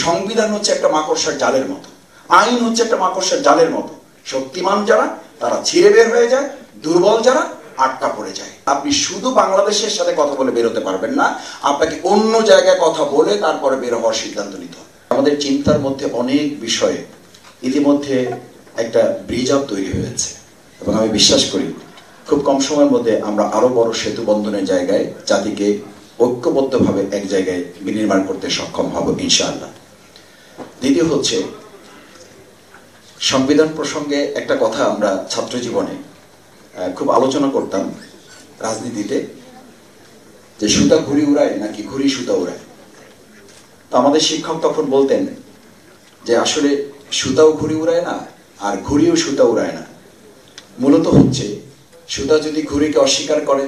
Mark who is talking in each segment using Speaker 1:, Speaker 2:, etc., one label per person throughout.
Speaker 1: সংবিধান হচ্ছে একটা মাকড়সার জালের মতো, আইন হচ্ছে একটা মাকড়সার জালের মতো। শক্তিমান যারা তারা ছিঁড়ে বের হয়ে যায়, দুর্বল যারা আটকা পড়ে যায়। আপনি শুধু বাংলাদেশের সাথে কথা বলে বেরোতে পারবেন না, আপনাকে অন্য জায়গায় কথা বলে তারপরে বের হওয়ার সিদ্ধান্ত নিতে হবে। আমাদের চিন্তার মধ্যে অনেক বিষয়ে ইতিমধ্যে একটা ব্রিজ আপ তৈরি হয়েছে এবং আমি বিশ্বাস করি খুব কম সময়ের মধ্যে আমরা আরো বড় সেতু বন্ধনের জায়গায় জাতিকে ঐক্যবদ্ধভাবে এক জায়গায় বিনির্মাণ করতে সক্ষম হব ইনশাআল্লাহ। দ্বিতীয় হচ্ছে সংবিধান প্রসঙ্গে একটা কথা আমরা ছাত্র জীবনে খুব আলোচনা করতাম রাজনীতিতে, যে সুতা ঘুড়ি উড়ায় নাকি ঘুড়ি সুতা উড়ায়। তো আমাদের শিক্ষক তখন বলতেন যে আসলে সুতাও ঘুড়ি উড়ায় না আর ঘুড়িও সুতা উড়ায় না, মূলত হচ্ছে সুতা যদি ঘুড়িকে অস্বীকার করে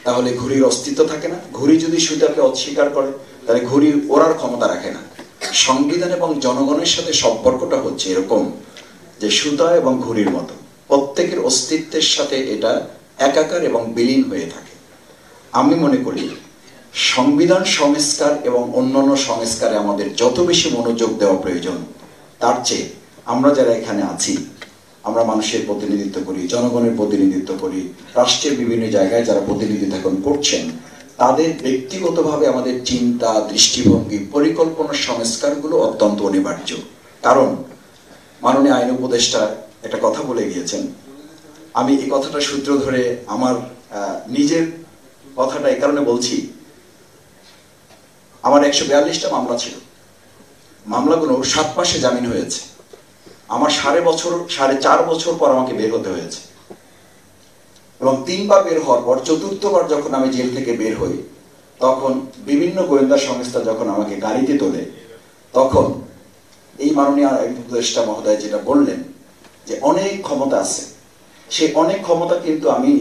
Speaker 1: তাহলে ঘুড়ির অস্তিত্ব থাকে না, ঘুড়ি যদি সুতাকে অস্বীকার করে তাহলে ঘুড়ি ওড়ার ক্ষমতা রাখে না। সংবিধান এবং জনগণের সাথে সম্পর্কটা হচ্ছে এরকম যে সুতা এবং ঘুড়ির মতো, প্রত্যেকের অস্তিত্বের সাথে এটা একাকার এবং বিলীন হয়ে থাকে। আমি মনে করি সংবিধান সংস্কার এবং অন্যান্য সংস্কারে আমাদের যত বেশি মনোযোগ দেওয়া প্রয়োজন, তার চেয়ে আমরা যারা এখানে আছি, আমরা মানুষের প্রতিনিধিত্ব করি, জনগণের প্রতিনিধিত্ব করি, রাষ্ট্রের বিভিন্ন জায়গায় যারা প্রতিনিধিত্ব এখন করছেন, তাদের ব্যক্তিগতভাবে আমাদের চিন্তা, দৃষ্টিভঙ্গি, পরিকল্পনার সংস্কারগুলো অত্যন্ত অনিবার্য। কারণ মাননীয় আইন উপদেষ্টা একটা কথা বলে গিয়েছেন, আমি এই কথাটা সূত্র ধরে আমার নিজের কথাটা এই কারণে বলছি, আমার 142টা মামলা ছিল, মামলাগুলো 7 মাসে জামিন হয়েছে। আমার 4.5 বছর পর আমাকে বের হতে হয়েছে এবং 3 বার বের হওয়ার পর 4র্থবার যখন আমি জেল থেকে বের হই, তখন বিভিন্ন গোয়েন্দা সংস্থা যখন আমাকে গাড়িতে তোলে, তখন এই মাননীয় আইন উপদেষ্টা মহোদয় যেটা বললেন যে অনেক ক্ষমতা আছে, সেই অনেক ক্ষমতা কিন্তু আমি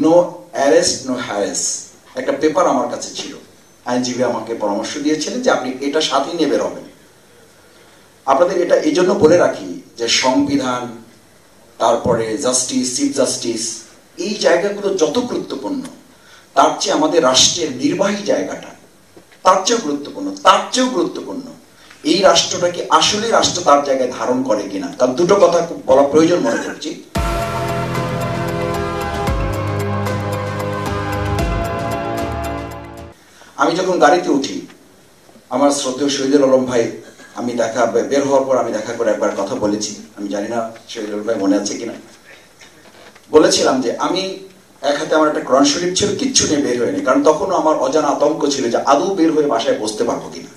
Speaker 1: নো অ্যারেস্ট নো হ্যারেস একটা পেপার আমার কাছে ছিল, আইনজীবী আমাকে পরামর্শ দিয়েছিলেন যে আপনি এটা সাথে নিয়ে বের হবেন। আপনাদের এটা এই জন্য বলে রাখি যে সংবিধান, তারপরে জাস্টিস, চিফ জাস্টিস, এই জায়গাগুলো যত গুরুত্বপূর্ণ, তার চেয়ে আমাদের রাষ্ট্রের নির্বাহী জায়গাটা তার চেয়েও গুরুত্বপূর্ণ, তার চেয়েও গুরুত্বপূর্ণ এই রাষ্ট্রটা কি আসলে রাষ্ট্র তার জায়গায় ধারণ করে কিনা। তার দুটো কথা বলা প্রয়োজন মনে করছি। আমি যখন গাড়িতে উঠি, আমার শ্রদ্ধেয় শহীদুল আলম ভাই, আমি বের হওয়ার পর আমি দেখা করে একবার কথা বলেছি, আমি জানি না শহীদুল ভাই মনে আছে কিনা, বলেছিলাম যে আমি এক হাতে আমার একটা কোরআন শরীফ ছিল, কিচ্ছু নিয়ে বের হয়নি, কারণ তখনও আমার অজানা আতঙ্ক ছিল যে আদৌ বের হয়ে বাসায় বসতে পারবো কিনা।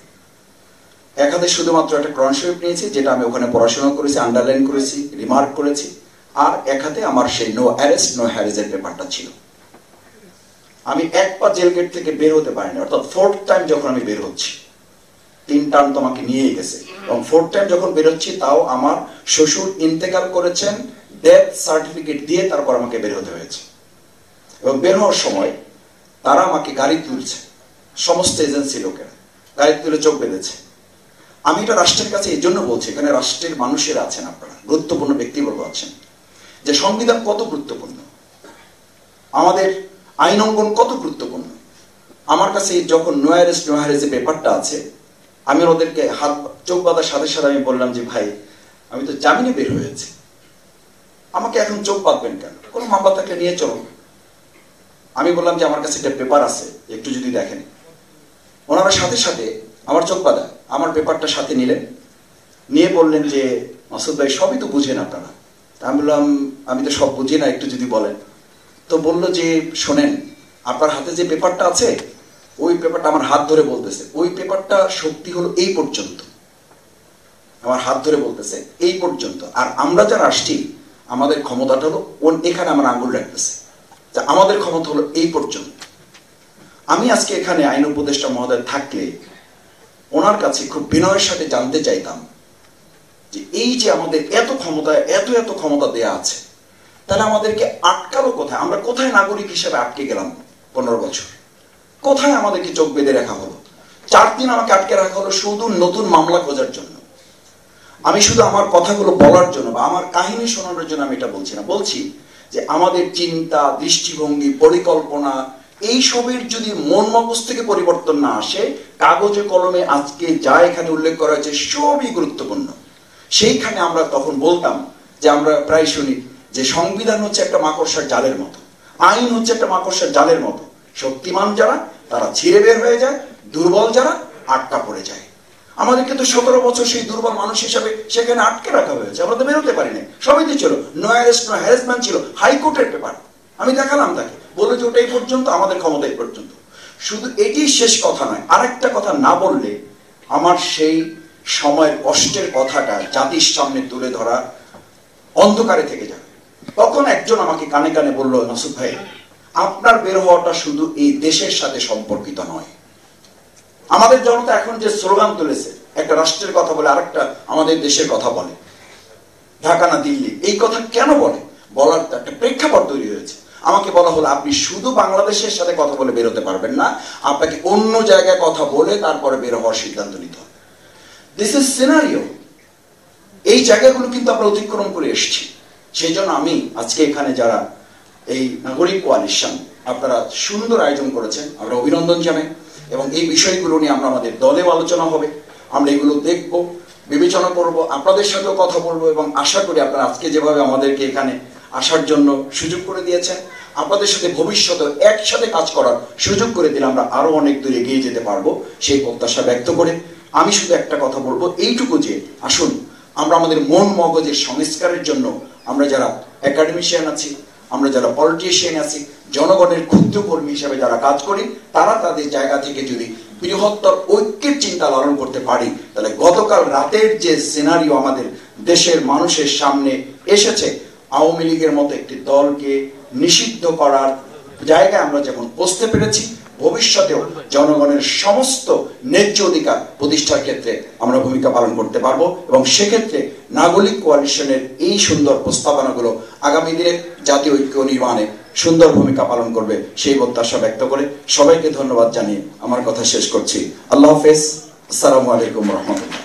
Speaker 1: এক হাতে শুধুমাত্র একটা কোরআন শরীফ নিয়েছি, যেটা আমি ওখানে পড়াশোনা করেছি, আন্ডারলাইন করেছি, রিমার্ক করেছি, আর এক হাতে আমার সেই নো অ্যারেস্ট নো হ্যারেজের পেপারটা ছিল। আমি এক পা জেল গেট থেকে বের হতে পারিনি, অর্থাৎ 4th টাইম যখন আমি বের হচ্ছি, 3 টার্ম তো আমাকে নিয়েই গেছে, এবং 4th টাইম যখন বেরোচ্ছি তাও আমার শ্বশুর ইন্তেকাল করেছেন, ডেথ সার্টিফিকেট দিয়ে তারপর আমাকে বের হতে হয়েছে। এবং বের হওয়ার সময় তারা আমাকে গাড়ি তুলছে, সমস্ত এজেন্সি লোকেরা গাড়ি তুলে চোখ বেঁধেছে। আমি এটা রাষ্ট্রের কাছে এই জন্য বলছি, এখানে রাষ্ট্রের মানুষেরা আছেন, আপনারা গুরুত্বপূর্ণ ব্যক্তিবর্গ আছেন, যে সংবিধান কত গুরুত্বপূর্ণ, আমাদের আইন অঙ্গন কত গুরুত্বপূর্ণ। আমার কাছে যখন নো অ্যারেস্ট নো হ্যারেজ পেপারটা আছে, আমি ওদেরকে চোখ বাঁধার সাথে সাথে আমি বললাম যে ভাই, আমি তো জামিনে বের হয়েছি, আমাকে এখন চোখ বাঁধবেন কেন, কোনো মামলা থাকলে নিয়ে চলুন। আমি বললাম যে আমার কাছে একটা পেপার আছে, একটু যদি দেখেন। ওনারা সাথে সাথে আমার চোখ বাঁধা আমার পেপারটা সাথে নিলেন, নিয়ে বললেন যে মাসুদ ভাই সবই তো বুঝেন আপনারা। আমি বললাম আমি তো সব বুঝি না, একটু যদি বলেন। তো বললো যে শোনেন, আপনার হাতে যে পেপারটা আছে, ওই পেপারটা আমার হাত ধরে বলতেছে, ওই পেপারটা সত্যি হলো এই পর্যন্ত, আমার হাত ধরে বলতেছে এই পর্যন্ত, আর আমরা যারা আসছি আমাদের ক্ষমতাটা হলো এখানে আমার আঙ্গুল রাখতেছে, আমাদের ক্ষমতা হলো এই পর্যন্ত। আমি আজকে এখানে আইন উপদেষ্টা মহোদয় থাকলে ওনার কাছে খুব বিনয়ের সাথে জানতে চাইতাম যে এই যে আমাদের এত ক্ষমতা, এত ক্ষমতা দেয়া আছে, তাহলে আমাদেরকে আটকালো কোথায়? আমরা কোথায় নাগরিক হিসেবে আটকে গেলাম 15 বছর? কোথায় আমাদেরকে চোখ বেঁধে রাখা হলো? 4 দিন আমাকে আটকে রাখা হলো শুধু নতুন মামলা খোঁজার জন্য। আমি শুধু আমার কথাগুলো বলার জন্য বা আমার কাহিনী শোনানোর জন্য আমি এটা বলছি না, বলছি যে আমাদের চিন্তা, দৃষ্টিভঙ্গি, পরিকল্পনা, এই সবের যদি মন মগজ থেকে পরিবর্তন না আসে, কাগজে কলমে আজকে যা এখানে উল্লেখ করা হয়েছে সবই গুরুত্বপূর্ণ। সেইখানে আমরা তখন বলতাম যে, আমরা প্রায় শুনি যে সংবিধান হচ্ছে একটা মাকড়সার জালের মতো, আইন হচ্ছে একটা মাকড়সার জালের মতো। শক্তিমান যারা তারা ছিঁড়ে বের হয়ে যায়, দুর্বল যারা আটকা পড়ে যায়। আমাদেরকে তো 17 বছর সেই দুর্বল মানুষ হিসাবে সেখানে আটকে রাখা হয়েছে, আমরা তো বেরোতে পারি না। সবই তো ছিল, নো অ্যারেস্ট নো হ্যারাসমেন্ট ছিল, হাইকোর্টের পেপার। আমি দেখালাম তাকে, বলে যে ওটাই পর্যন্ত, আমাদের ক্ষমতা এই পর্যন্ত। শুধু এটি শেষ কথা নয়, আরেকটা কথা না বললে আমার সেই সময়ের কষ্টের কথাটা জাতির সামনে তুলে ধরা অন্ধকারে থেকে যাবে। তখন একজন আমাকে কানে কানে বলল, নাসুদ ভাই, আপনার বের হওয়াটা শুধু এই দেশের সাথে সম্পর্কিত নয়। আমাদের জনতা এখন যে স্লোগান তুলেছে, একটা রাষ্ট্রের কথা বলে, আরেকটা আমাদের দেশের কথা বলে, ঢাকা না দিল্লি, এই কথা কেন বলে? বলার একটা প্রেক্ষাপট তৈরি হয়েছে। আমাকে বলা হলো, আপনি শুধু বাংলাদেশের সাথে কথা বলে বেরোতে পারবেন না, আপনাকে অন্য জায়গায় কথা বলে তারপরে বের হওয়ার সিদ্ধান্ত নিতে হবে। This is scenario. এই জায়গাগুলো কিন্তু আমরা অতিক্রম করে এসেছি। সেই জন্য আমি আজকে এখানে যারা এই নাগরিক কোয়ালিশন, আপনারা সুন্দর আয়োজন করেছেন, আমরা অভিনন্দন জানাই। এবং এই বিষয়গুলো নিয়ে আমরা আমাদের দলেও আলোচনা হবে, আমরা এগুলো দেখব, বিবেচনা করব, আপনাদের সাথেও কথা বলবো। এবং আশা করি আপনারা আজকে যেভাবে আমাদেরকে এখানে আসার জন্য সুযোগ করে দিয়েছেন, আপনাদের সাথে ভবিষ্যতে একসাথে কাজ করার সুযোগ করে দিলে আমরা আরো অনেক দূর এগিয়ে যেতে পারবো, সেই প্রত্যাশা ব্যক্ত করে আমি শুধু একটা কথা বলবো, এইটুকু যে আসুন আমরা আমাদের মন মগজের সংস্কারের জন্য আমরা যারা একাডেমিশিয়ান আছি, আমরা যারা পলিটিশিয়ান আছি, জনগণের ক্ষুদ্র কর্মী হিসাবে যারা কাজ করি, তারা তাদের জায়গা থেকে যদি বৃহত্তর ঐক্যের চিন্তা লালন করতে পারি, তাহলে গতকাল রাতের যে সিনারিও আমাদের দেশের মানুষের সামনে এসেছে, আওয়ামী লীগের মতো একটি দলকে নিষিদ্ধ করার জায়গায় আমরা যেমন পৌঁছতে পেরেছি, ভবিষ্যতেও জনগণের সমস্ত ন্যায্য অধিকার প্রতিষ্ঠার ক্ষেত্রে আমরা ভূমিকা পালন করতে পারবো। এবং সেক্ষেত্রে নাগরিক কোয়ালিশনের এই সুন্দর প্রস্তাবনাগুলো আগামী দিনে জাতীয় ঐক্য নির্মাণে সুন্দর ভূমিকা পালন করবে, সেই প্রত্যাশা ব্যক্ত করে সবাইকে ধন্যবাদ জানিয়ে আমার কথা শেষ করছি। আল্লাহ হাফেজ। আসসালামু আলাইকুম রহমতুল্লাহ।